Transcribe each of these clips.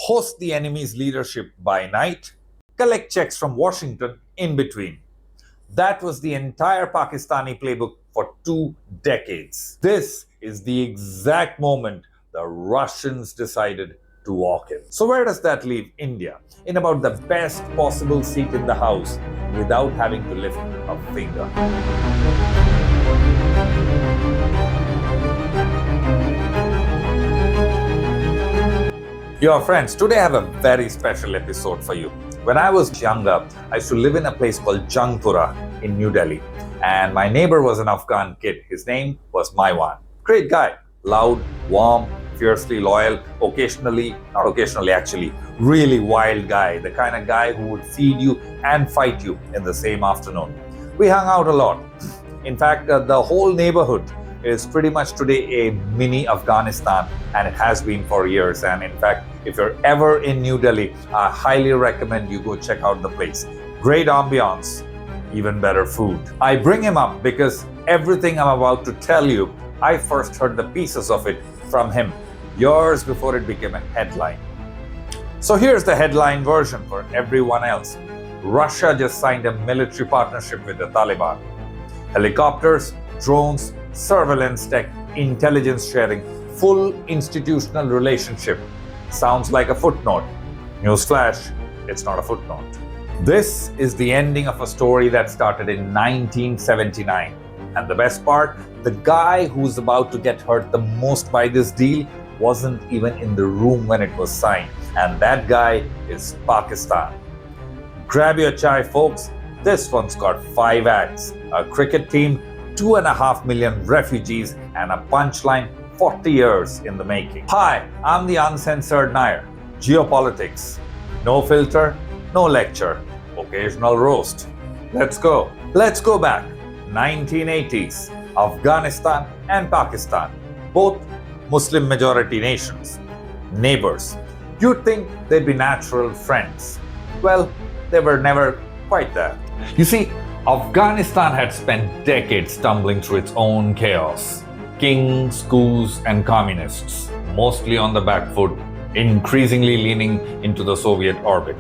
host the enemy's leadership by night, collect checks from Washington in between. That was the entire Pakistani playbook for 2 decades. This is the exact moment the Russians decided to walk in. So where does that leave India? In about the best possible seat in the house without having to lift a finger. Your friends, today I have a very special episode for you. When I was younger, I used to live in a place called Jangpura in New Delhi. And my neighbor was an Afghan kid. His name was Maiwan. Great guy. Loud, warm, fiercely loyal, not occasionally actually, really wild guy. The kind of guy who would feed you and fight you in the same afternoon. We hung out a lot. In fact, the whole neighborhood is pretty much today a mini Afghanistan, and it has been for years. And in fact, if you're ever in New Delhi, I highly recommend you go check out the place. Great ambiance, even better food. I bring him up because everything I'm about to tell you, I first heard the pieces of it from him years before it became a headline. So here's the headline version for everyone else. Russia just signed a military partnership with the Taliban. Helicopters, drones, surveillance tech, intelligence sharing, full institutional relationship. Sounds like a footnote. Newsflash, it's not a footnote. This is the ending of a story that started in 1979. And the best part, the guy who's about to get hurt the most by this deal wasn't even in the room when it was signed. And that guy is Pakistan. Grab your chai, folks. This one's got 5 acts. A cricket team, 2.5 million refugees, and a punchline 40 years in the making. Hi, I'm the uncensored Nair. Geopolitics. No filter, no lecture. Occasional roast. Let's go. Let's go back. 1980s. Afghanistan and Pakistan. Both Muslim majority nations. Neighbors. You'd think they'd be natural friends. Well, they were never quite that. You see, Afghanistan had spent decades stumbling through its own chaos. Kings, coups, and communists, mostly on the back foot, increasingly leaning into the Soviet orbit.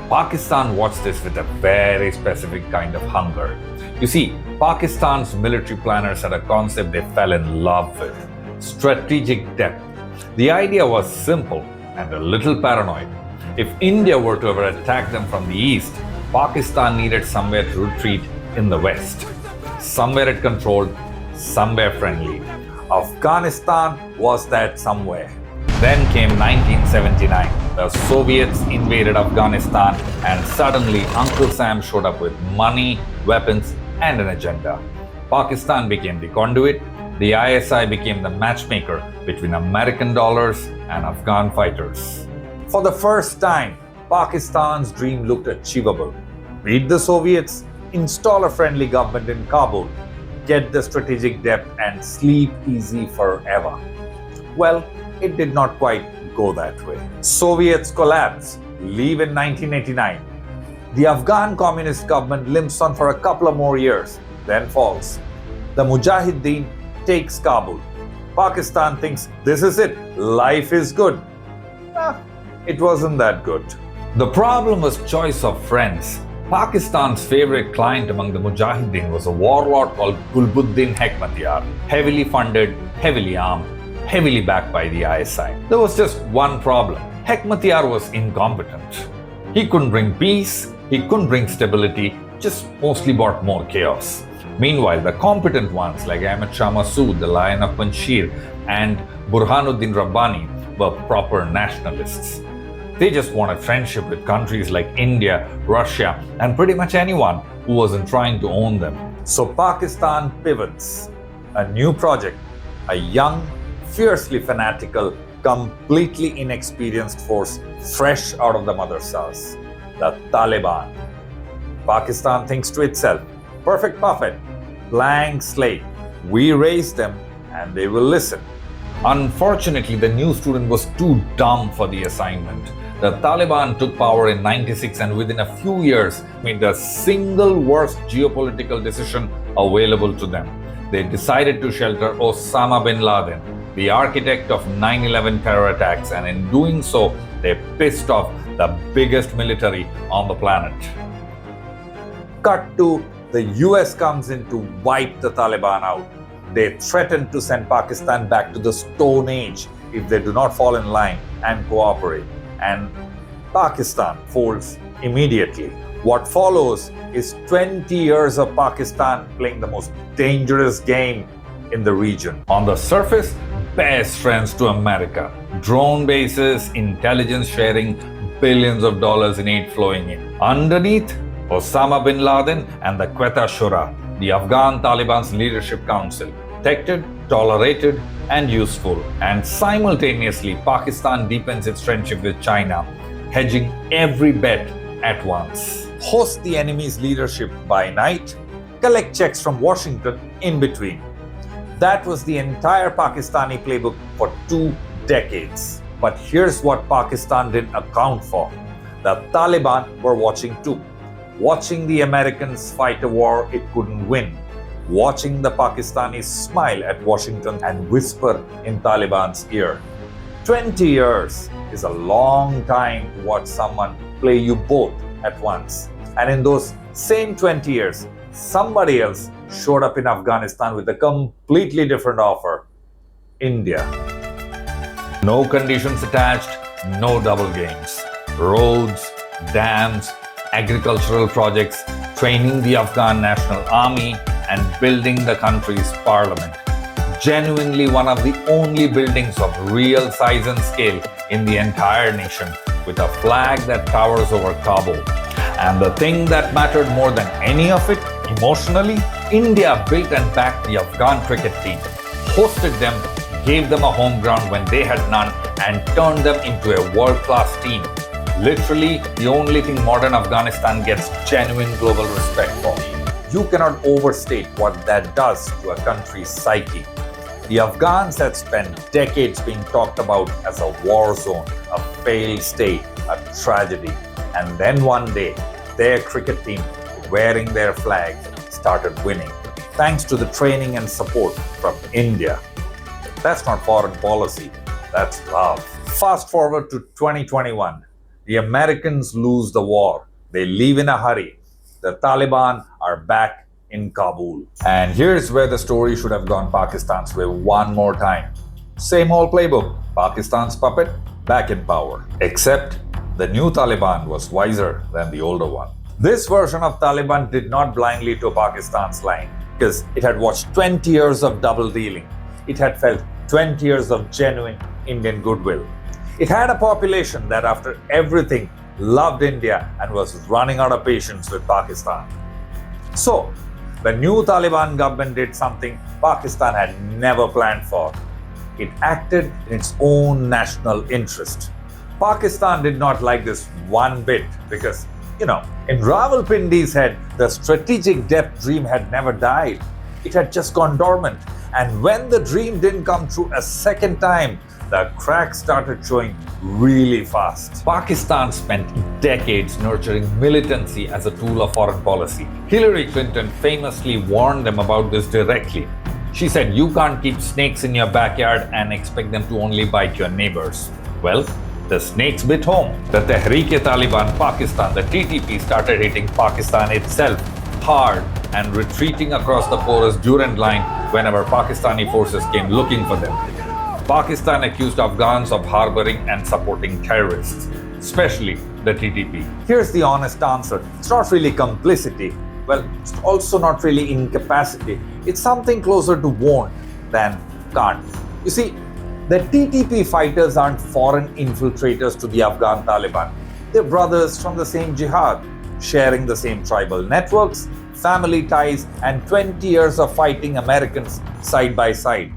Pakistan watched this with a very specific kind of hunger. You see, Pakistan's military planners had a concept they fell in love with: strategic depth. The idea was simple and a little paranoid. If India were to ever attack them from the east, Pakistan needed somewhere to retreat in the west. Somewhere it controlled, somewhere friendly. Afghanistan was that somewhere. Then came 1979. The Soviets invaded Afghanistan, and suddenly Uncle Sam showed up with money, weapons, and an agenda. Pakistan became the conduit. The ISI became the matchmaker between American dollars and Afghan fighters. For the first time, Pakistan's dream looked achievable. Beat the Soviets, install a friendly government in Kabul, get the strategic depth, and sleep easy forever. Well, it did not quite go that way. Soviets collapse, leave in 1989. The Afghan communist government limps on for a couple of more years, then falls. The Mujahideen takes Kabul. Pakistan thinks this is it, life is good. It wasn't that good. The problem was choice of friends. Pakistan's favorite client among the Mujahideen was a warlord called Gulbuddin Hekmatyar, heavily funded, heavily armed, heavily backed by the ISI. There was just one problem. Hekmatyar was incompetent. He couldn't bring peace, he couldn't bring stability, just mostly brought more chaos. Meanwhile, the competent ones like Ahmad Shah Massoud, the Lion of Panjshir, and Burhanuddin Rabbani were proper nationalists. They just wanted friendship with countries like India, Russia, and pretty much anyone who wasn't trying to own them. So Pakistan pivots. A new project. A young, fiercely fanatical, completely inexperienced force fresh out of the madrasas. The Taliban. Pakistan thinks to itself, perfect puppet, blank slate. We raise them and they will listen. Unfortunately, the new student was too dumb for the assignment. The Taliban took power in '96 and within a few years made the single worst geopolitical decision available to them. They decided to shelter Osama bin Laden, the architect of 9/11 terror attacks, and in doing so, They pissed off the biggest military on the planet. Cut to the US comes in to wipe the Taliban out. They threaten to send Pakistan back to the Stone Age if they do not fall in line and cooperate. And Pakistan folds immediately. What follows is 20 years of Pakistan playing the most dangerous game in the region. On the surface, best friends to America. Drone bases, intelligence sharing, billions of dollars in aid flowing in. Underneath, Osama bin Laden and the Quetta Shura, the Afghan Taliban's leadership council. Protected, tolerated, and useful. And simultaneously, Pakistan deepens its friendship with China, hedging every bet at once. Host the enemy's leadership by night, collect checks from Washington in between. That was the entire Pakistani playbook for 2 decades. But here's what Pakistan didn't account for. The Taliban were watching too. Watching the Americans fight a war it couldn't win. Watching the Pakistanis smile at Washington and whisper in Taliban's ear. 20 years is a long time to watch someone play you both at once. And in those same 20 years, somebody else showed up in Afghanistan with a completely different offer. India. No conditions attached, no double games. Roads, dams, agricultural projects, training the Afghan National Army, and building the country's parliament. Genuinely one of the only buildings of real size and scale in the entire nation, with a flag that towers over Kabul. And the thing that mattered more than any of it, emotionally, India built and backed the Afghan cricket team, hosted them, gave them a home ground when they had none, and turned them into a world-class team. Literally, the only thing modern Afghanistan gets genuine global respect for. You cannot overstate what that does to a country's psyche. The Afghans had spent decades being talked about as a war zone, a failed state, a tragedy. And then one day, their cricket team, wearing their flag, started winning, thanks to the training and support from India. That's not foreign policy, that's love. Fast forward to 2021. The Americans lose the war. They leave in a hurry. The Taliban are back in Kabul. And here's where the story should have gone Pakistan's way one more time. Same old playbook. Pakistan's puppet back in power. Except the new Taliban was wiser than the older one. This version of Taliban did not blindly toe Pakistan's line because it had watched 20 years of double dealing. It had felt 20 years of genuine Indian goodwill. It had a population that, after everything, loved India and was running out of patience with Pakistan. So, the new Taliban government did something Pakistan had never planned for. It acted in its own national interest. Pakistan did not like this one bit because, in Rawalpindi's head, the strategic depth dream had never died. It had just gone dormant. And when the dream didn't come true a second time, the cracks started showing really fast. Pakistan spent decades nurturing militancy as a tool of foreign policy. Hillary Clinton famously warned them about this directly. She said, "You can't keep snakes in your backyard and expect them to only bite your neighbors." Well, the snakes bit home. The Tehreek-e-Taliban Pakistan, the TTP, started hitting Pakistan itself hard and retreating across the porous Durand line whenever Pakistani forces came looking for them. Pakistan accused Afghans of harboring and supporting terrorists, especially the TTP. Here's the honest answer. It's not really complicity. Well, it's also not really incapacity. It's something closer to won't than can't. You see, the TTP fighters aren't foreign infiltrators to the Afghan Taliban. They're brothers from the same jihad, sharing the same tribal networks, family ties, and 20 years of fighting Americans side by side.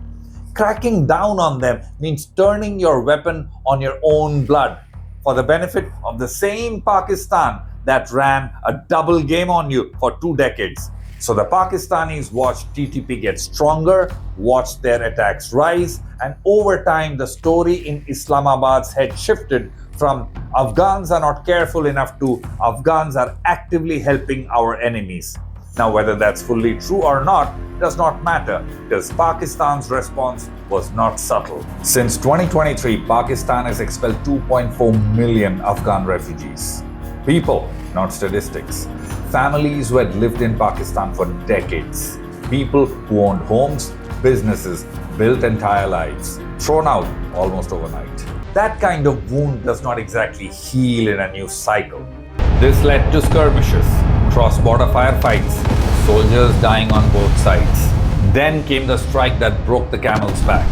Cracking down on them means turning your weapon on your own blood for the benefit of the same Pakistan that ran a double game on you for 2 decades. So the Pakistanis watched TTP get stronger, watched their attacks rise, and over time the story in Islamabad's head shifted from Afghans are not careful enough to Afghans are actively helping our enemies. Now, whether that's fully true or not does not matter, because Pakistan's response was not subtle. Since 2023, Pakistan has expelled 2.4 million Afghan refugees. People, not statistics. Families who had lived in Pakistan for decades. People who owned homes, businesses, built entire lives, thrown out almost overnight. That kind of wound does not exactly heal in a new cycle. This led to skirmishes, cross-border firefights, soldiers dying on both sides. Then came the strike that broke the camel's back.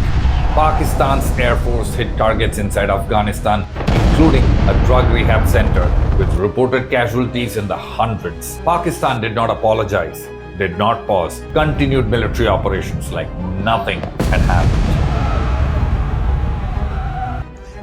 Pakistan's Air Force hit targets inside Afghanistan, including a drug rehab center with reported casualties in the hundreds. Pakistan did not apologize, did not pause, continued military operations like nothing had happened.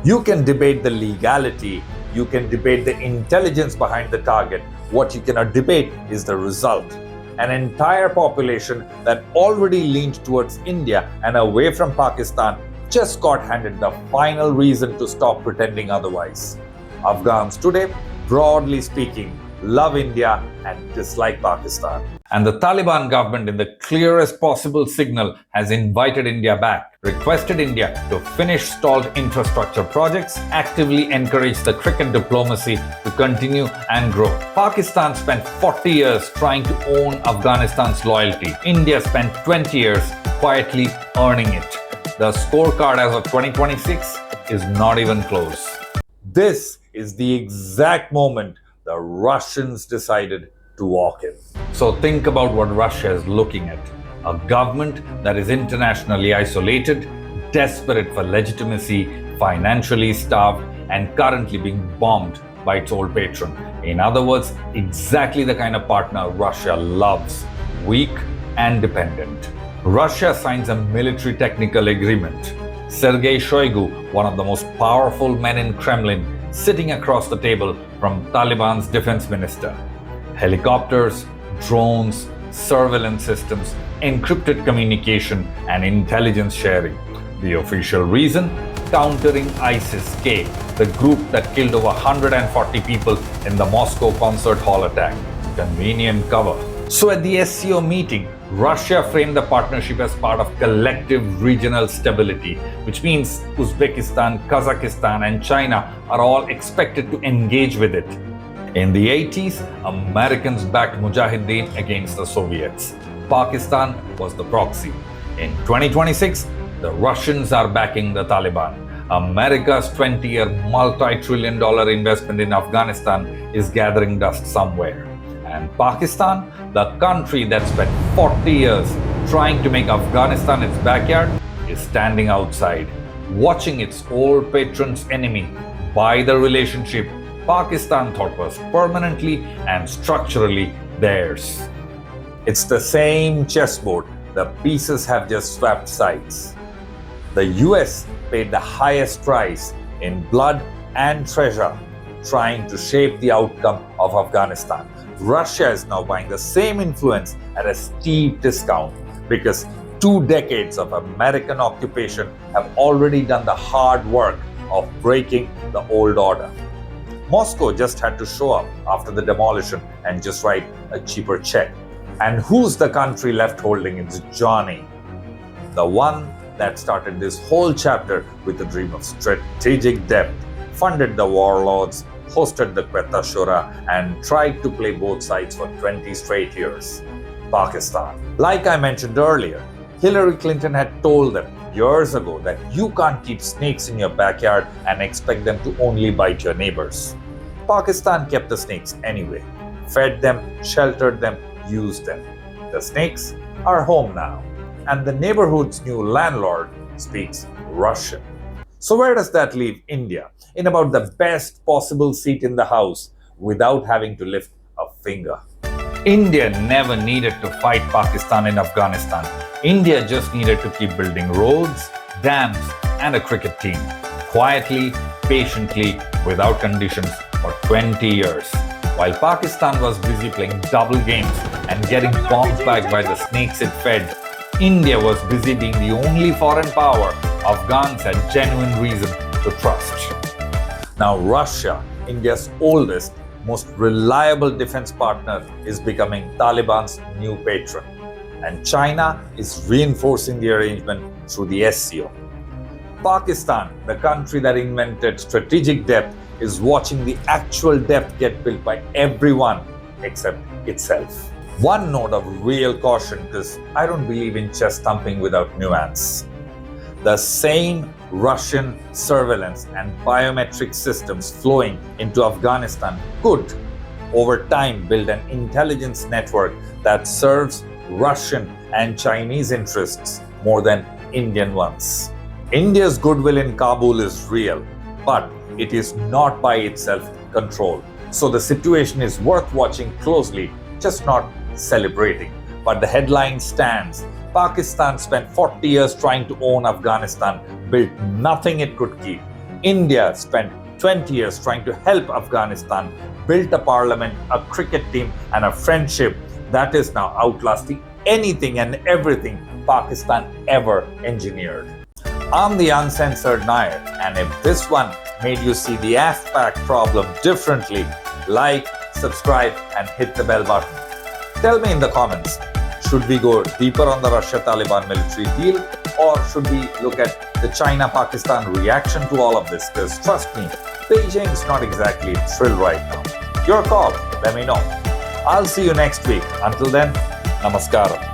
You can debate the legality, you can debate the intelligence behind the target. What you cannot debate is the result. An entire population that already leaned towards India and away from Pakistan just got handed the final reason to stop pretending otherwise. Afghans today, broadly speaking, love India and dislike Pakistan. And the Taliban government, in the clearest possible signal, has invited India back, requested India to finish stalled infrastructure projects, actively encourage the cricket diplomacy to continue and grow. Pakistan spent 40 years trying to own Afghanistan's loyalty. India spent 20 years quietly earning it. The scorecard as of 2026 is not even close. This is the exact moment the Russians decided to walk in. So think about what Russia is looking at. A government that is internationally isolated, desperate for legitimacy, financially starved, and currently being bombed by its old patron. In other words, exactly the kind of partner Russia loves, weak and dependent. Russia signs a military technical agreement. Sergei Shoigu, one of the most powerful men in Kremlin, sitting across the table from Taliban's defense minister. Helicopters, drones, surveillance systems, encrypted communication, and intelligence sharing. The official reason? Countering ISIS-K, the group that killed over 140 people in the Moscow concert hall attack. Convenient cover. So at the SCO meeting, Russia framed the partnership as part of collective regional stability, which means Uzbekistan, Kazakhstan, and China are all expected to engage with it. In the 80s, Americans backed Mujahideen against the Soviets. Pakistan was the proxy. In 2026, the Russians are backing the Taliban. America's 20-year multi-trillion-dollar investment in Afghanistan is gathering dust somewhere. And Pakistan, the country that spent 40 years trying to make Afghanistan its backyard, is standing outside, watching its old patron's enemy buy the relationship Pakistan thought was permanently and structurally theirs. It's the same chessboard. The pieces have just swapped sides. The US paid the highest price in blood and treasure trying to shape the outcome of Afghanistan. Russia is now buying the same influence at a steep discount because 2 decades of American occupation have already done the hard work of breaking the old order. Moscow just had to show up after the demolition and just write a cheaper check. And who's the country left holding its Johnny? The one that started this whole chapter with a dream of strategic depth, funded the warlords, hosted the Quetta Shura, and tried to play both sides for 20 straight years. Pakistan. Like I mentioned earlier, Hillary Clinton had told them years ago that you can't keep snakes in your backyard and expect them to only bite your neighbors. Pakistan kept the snakes anyway, fed them, sheltered them, used them. The snakes are home now, and the neighborhood's new landlord speaks Russian. So where does that leave India? In about the best possible seat in the house without having to lift a finger. India never needed to fight Pakistan in Afghanistan. India just needed to keep building roads, dams, and a cricket team. Quietly, patiently, without conditions for 20 years. While Pakistan was busy playing double games and getting bombs back by the snakes it fed, India was busy being the only foreign power Afghans had genuine reason to trust. Now Russia, India's oldest most reliable defense partner is becoming Taliban's new patron. And China is reinforcing the arrangement through the SCO. Pakistan, the country that invented strategic depth, is watching the actual depth get built by everyone except itself. One note of real caution, because I don't believe in chest thumping without nuance. The same Russian surveillance and biometric systems flowing into Afghanistan could, over time, build an intelligence network that serves Russian and Chinese interests more than Indian ones. India's goodwill in Kabul is real, but it is not by itself controlled. So the situation is worth watching closely, just not celebrating. But the headline stands. Pakistan spent 40 years trying to own Afghanistan, built nothing it could keep. India spent 20 years trying to help Afghanistan, built a parliament, a cricket team, and a friendship that is now outlasting anything and everything Pakistan ever engineered. I'm the uncensored Nair, and if this one made you see the pact problem differently, like, subscribe, and hit the bell button. Tell me in the comments, should we go deeper on the Russia-Taliban military deal, or should we look at the China-Pakistan reaction to all of this? Because trust me, Beijing's not exactly thrilled right now. Your call, let me know. I'll see you next week. Until then, namaskaram.